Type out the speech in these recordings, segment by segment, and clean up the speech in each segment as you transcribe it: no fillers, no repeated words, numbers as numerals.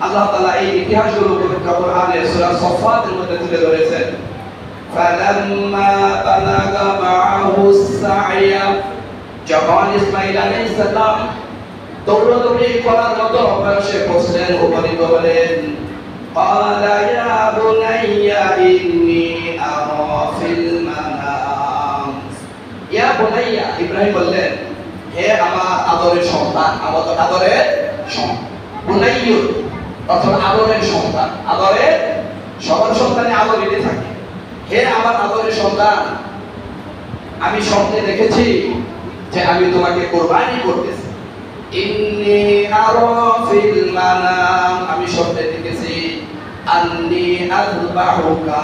আল্লাহ তাআলা এই ইতিহাসগুলো পবিত্র কোরআনে সূরা সফফাতের মধ্যে তুলে ধরেছেন। ফালাম্মা বালাগা মাআহুস সা'য়া, যখন ইসমাঈল আলাইহিস সালাম দৌড়াদৌড়ি করার মতো বয়সে পৌঁছলেন, উপনীত হলেন, ক্বালা ইয়া বুনাইয়া ইন্নী আরা ফিল মানাম। ইয়া বুনাইয়া, ইব্রাহিম বললেন, হে আমার আদরের সন্তান, আমার আদরের সন্তান। বুনাইয়্যু অর্থাৎ আদরের সন্তান, আদরের, সবার সন্তানে আদর এনে থাকে। হে আমার আদরের সন্তান, আমি স্বপ্নে দেখেছি যে আমি তোমাকে কুরবানি করতেছি। ইন্নী আরা ফিল মানাম, আমি স্বপ্নে দেখেছি আন্নী আযবাহুকা,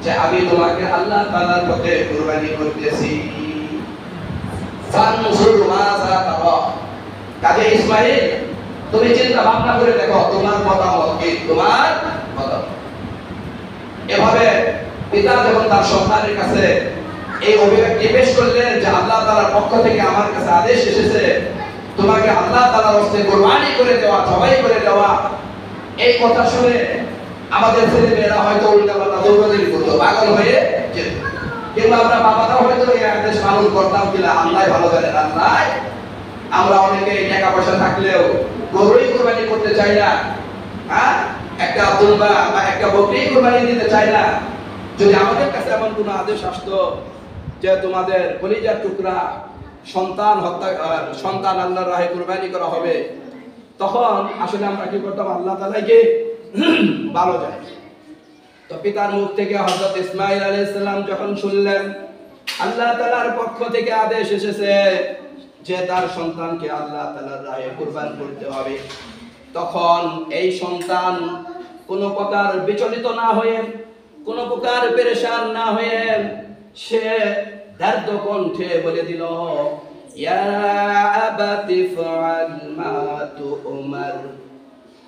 যে আমি তোমাকে আল্লাহ তাআলার পথে কুরবানি করতেছি। ফানজুর মাযা তারা, কাজে ইসমাঈল তুমি চিন্তা ভাবনা করে দেখো তোমার মতামত কি, তোমার মতামত। এভাবে পিতা যখন তার সন্তানের কাছে এই অভিব্যক্তি পেশ করলেন যে আল্লাহ তাআলার পক্ষ থেকে আমার কাছে আদেশ এসেছে তোমাকে আল্লাহ তাআলার রাস্তায় কুরবানি করে দেওয়া, জবাই করে দেওয়া, এই কথা শুনে আমাদের ছেলেমেয়েরা হয়তো উল্টাপাল্টা দৌড়াদৌড়ি করতো, পাগল হয়ে যেত। কিন্তু আমরা বাবারা হয়তো এই আদেশ পালন করতাম কিনা আল্লাহ ভালো জানেন। আল্লাহ, আমরা অনেকে টাকা পয়সা থাকলেও গরুই কুরবানি করতে চাই না, হ্যাঁ, একটা দুম্বা বা একটা বকরি কুরবানি দিতে চাই না। যদি আমাদের কাছে এমন কোনো আদেশ আসতো যে তোমাদের কলিজার টুকরা সন্তান হত্যা, সন্তান আল্লাহর রাহে কুরবানি করা হবে, তখন আসলে আমরা কি করতাম, আল্লাহ তাআলাকে ভালো যায়। তো পিতার মুখ থেকে হযরত ইসমাঈল আলাইহিস সালাম যখন শুনলেন আল্লাহ তাআলার পক্ষ থেকে আদেশ এসেছে যে তার সন্তানকে আল্লাহ তাআলার রাহে কুরবান করতে হবে, তখন এই সন্তান কোনো প্রকার বিচলিত না হয়ে, কোনো প্রকার পেরেশান না হয়ে সে দার্দ কণ্ঠে বলে দিল, ইয়া আবাতি ফাআল মা তু'মার,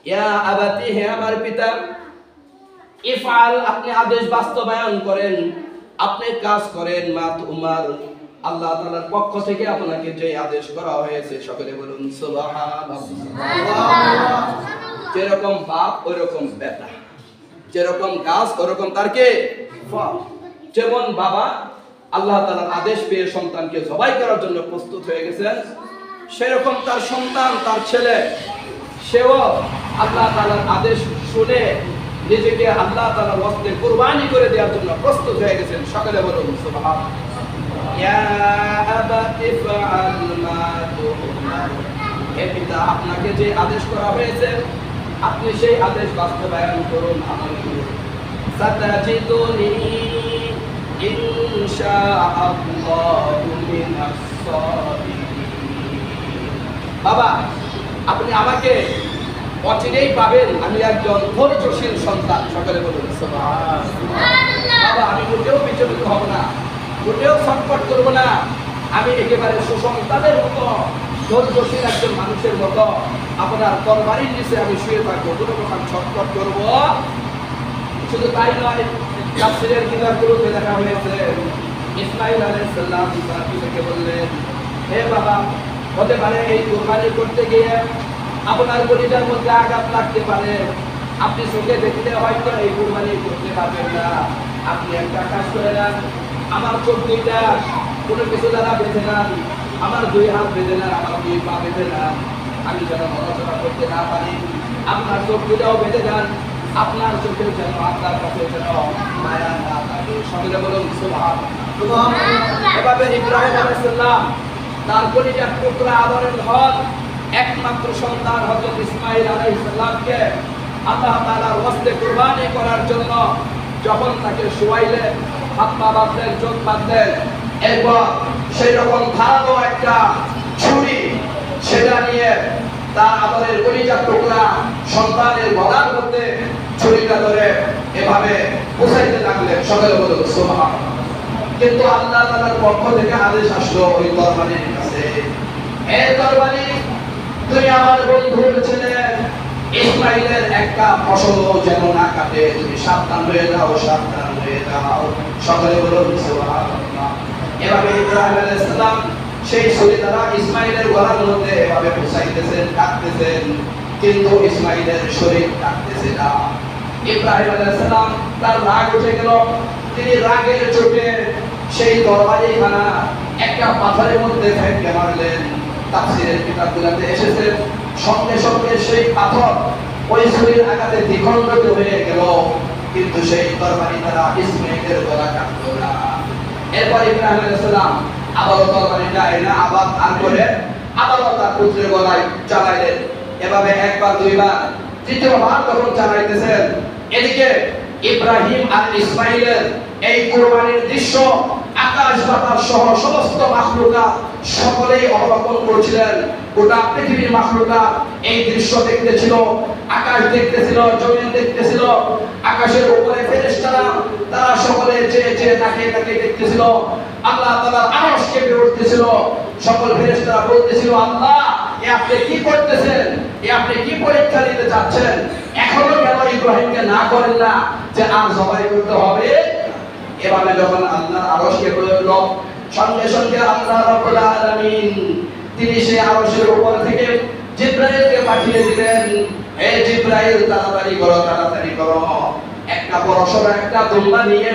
ইয়া আবাতি, হে আমার পিতা, ইফআল, আপনি আদেশ বাস্তবায়ন করেন, আপনি কাজ করেন, মা তু'মার, আল্লাহ তাআলার পক্ষ থেকে আপনাকে যে আদেশ করা হয়েছে। সকলে বলুন সুবহানাল্লাহ। যেরকম বাপ ওইরকম বেটা, যেরকম গাছ ওরকম তার কে ফল। যেমন বাবা আল্লাহ তাআলার আদেশ পেয়ে সন্তানকে জবাই করার জন্য প্রস্তুত হয়ে গেছেন, সেরকম তার সন্তান, তার ছেলে, সেও আল্লাহ তাআলার আদেশ শুনে নিজেকে আল্লাহ তাআলার রাস্তায় কুরবানি করে দেওয়ার জন্য প্রস্তুত হয়ে গেছেন। সকলে বলুন সুবহানাল্লাহ। ইয়া আবাতি ফাআল মা তু'মার, হে পিতা, আপনাকে যে আদেশ করা হয়েছে আপনি সেই আদেশ বাস্তবায়ন করুন, আমল করুন। সাতাজিদুনি ইনশাআল্লাহু মিনাস সাবিরিন, বাবা আপনি আমাকে অচিরেই পাবেন, আমি একজন ধৈর্যশীল সন্তান। সকলে বলুন সুবহানাল্লাহ। বাবা আমি মোটেও বিচলিত হব না, মোটেও ছটফট করব না, আমি একেবারে সুসন্তানের মতো, ধৈর্যশীল একজন মানুষের মতো আপনার তরবারির নিচে আমি শুয়ে থাকবো, কোনো প্রকার ছটফট করব। শুধু তাই নয়, তাফসীরের কিতাবগুলোতে লেখা হয়েছে ইসমাঈল আলাইহিস সালাম তার পিতাকে বললেন, হে বাবা, হতে পারে এই কুরবানি করতে গিয়ে আপনার কলিজার মধ্যে আঘাত লাগতে পারে, আপনি চোখে দেখলে হয়তো এই কুরবানি করতে পারবেন না, আপনি একটা কাজ করে নেন, আমার চোখ দুইটা কোনো কিছু দ্বারা বেঁধে নেন, আমার দুই হাত বেঁধে নেন, আমার দুই পা বেঁধে নেন, আমি যেন নড়াচড়া করতে না পারি, আপনার চোখ দুটাও বেঁধে নেন, আপনার চোখের যেন আপনার কাছে যেন মায়া না থাকে। সকলে বলুন সুবহানাল্লাহ। এভাবে ইব্রাহিম আলাইহিস সালাম তার কলিজার টুকরা আদরের ধন একমাত্র সন্তান হযরত ইসমাঈল আলাইহিস সালামকে আল্লাহ তাআলার রাস্তায় কুরবানি করার জন্য যখন তাকে শোয়াইলেন, হাত পা বাঁধলেন, চোখ বাঁধলেন, এরপর সেই রকম ধারালো একটা ছুরি সেটা নিয়ে তার আদরের কলিজার টুকরা সন্তানের গলার মধ্যে ছুরিটা ধরে এভাবে পোছাইতে লাগলেন। সকলে বলুন সুবহানাল্লাহ। কিন্তু আল্লাহ তাআলার পক্ষ থেকে আদেশ আসলো ওই তরবারির কাছে, হে তরবারি, তুমি আমার বন্ধুর ছেলে ইসমাঈলের একটা ফসলও যেন না কাটে, তুমি সাবধান হয়ে যাও, সাবধান হয়ে যাও। সকলে বলুন সুবহানাল্লাহ। এভাবে ইব্রাহিম আলাইহিস সালাম সেই ছুরি দ্বারা ইসমাঈলের গলার মধ্যে এভাবে পোছাইতেছেন, কাটতেছেন। কিন্তু ইসমাইলের শরীর কাঁপতেছে না। ইব্রাহিম আলাইহিস সালাম তার রাগ উঠে গেল, তিনি রাগের চোটে সেই তরবারিখানা একটা পাথরের মধ্যে ফেলে মারলেন। তাফসীরের কিতাবগুলোতে এসেছে সঙ্গে সঙ্গে সেই পাথর ওই ছুরির আঘাতে দ্বিখণ্ডিত হয়ে গেল, কিন্তু সেই তরবারি দ্বারা ইসমাইলের গলা কাটল না। এরপর ইব্রাহিম আলাইহিস সালাম আবার তরবারিটা এনে আবার আর করে আবার তার পুত্রের গলায় চালাইলেন। এভাবে একবার দুইবার, তৃতীয়বার যখন চালাইতেছেন, এদিকে ইব্রাহিম আর ইসমাইলের এই কুরবানির দৃশ্য আকাশ বাতাস সহ সমস্ত মাখলুকাত সকলেই অবলোকন করছিলেন। গোটা পৃথিবীর মাখলুকাত এই দৃশ্য দেখতেছিল, আকাশ দেখতেছিল, জমিন দেখতেছিল। আকাশের উপরে ফেরেশতারা তারা সকলে যে তাকিয়ে দেখতেছিল। আল্লাহ তাআলা আরশ কেঁপে উঠতেছিল। সকল ফেরেশতারা বলতেছিল, আল্লাহ এ আপনি কি করতেছেন? এ আপনি কি পরীক্ষা নিতে চাচ্ছেন? এখনো কেন ইব্রাহিমকে না করেন না যে আর জবাই করতে হবে? এভাবে যখন আল্লাহ আরশকে বলল, সঙ্গে সঙ্গে আল্লাহ রাব্বুল আলামিন তিনি সেই আরশের উপর থেকে জিবরাইলকে পাঠিয়ে দিলেন, হে জিবরাইল তাড়াতাড়ি করো, একটা বড় সড় একটা দুম্বা নিয়ে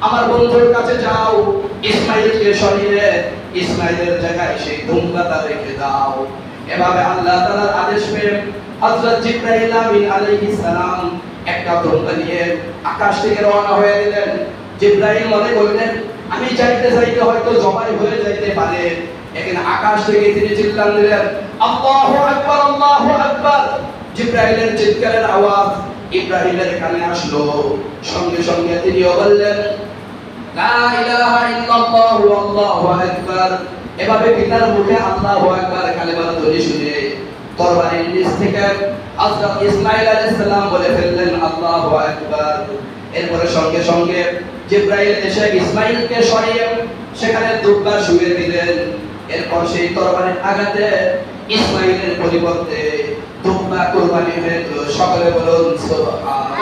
আমার বন্ধুর কাছে যাও, ইসমাইলকে সরিয়ে ইসমাইলের জায়গায় সেই দুম্বাটা রেখে দাও। এভাবে আল্লাহ তাআলার আদেশ পেয়ে হযরত জিবরাইল আমিন আলাইহিস সালাম একটা দুম্বা নিয়ে আকাশ থেকে রওনা হয়ে দিলেন। জিবরাইল মনে করলেন আমি চাইতে হয়তো জবাই হয়ে যাইতে পারে, এখানে আকাশ থেকে তিনি চিৎকার দিলেন, আল্লাহু আকবার, আল্লাহু আকবার। জিবরাইলের চিৎকারের আওয়াজ ইব্রাহিমের কানে আসলো। সঙ্গে সঙ্গে তিনিও বললেন, লা ইলাহা ইল্লাল্লাহু আল্লাহু আকবার। এভাবে পিতার মুখে আল্লাহু আকবার কালেমার ধ্বনি শুনে তরবারির নিচ থেকে হযরত ইসমাঈল আলাইহিস সালাম বলে ফেললেন, আল্লাহু আকবার। এরপরে সঙ্গে সঙ্গে জিবরাইল এসে ইসমাঈলকে সরিয়ে সেখানে দুব্বা শুইয়ে দিলেন। এরপর সেই তরবারির আঘাতে ইসমাঈলের পরিবর্তে দুব্বা কুরবানি হয়ে গেল। সকলে বলুন সুবহানাল্লাহ।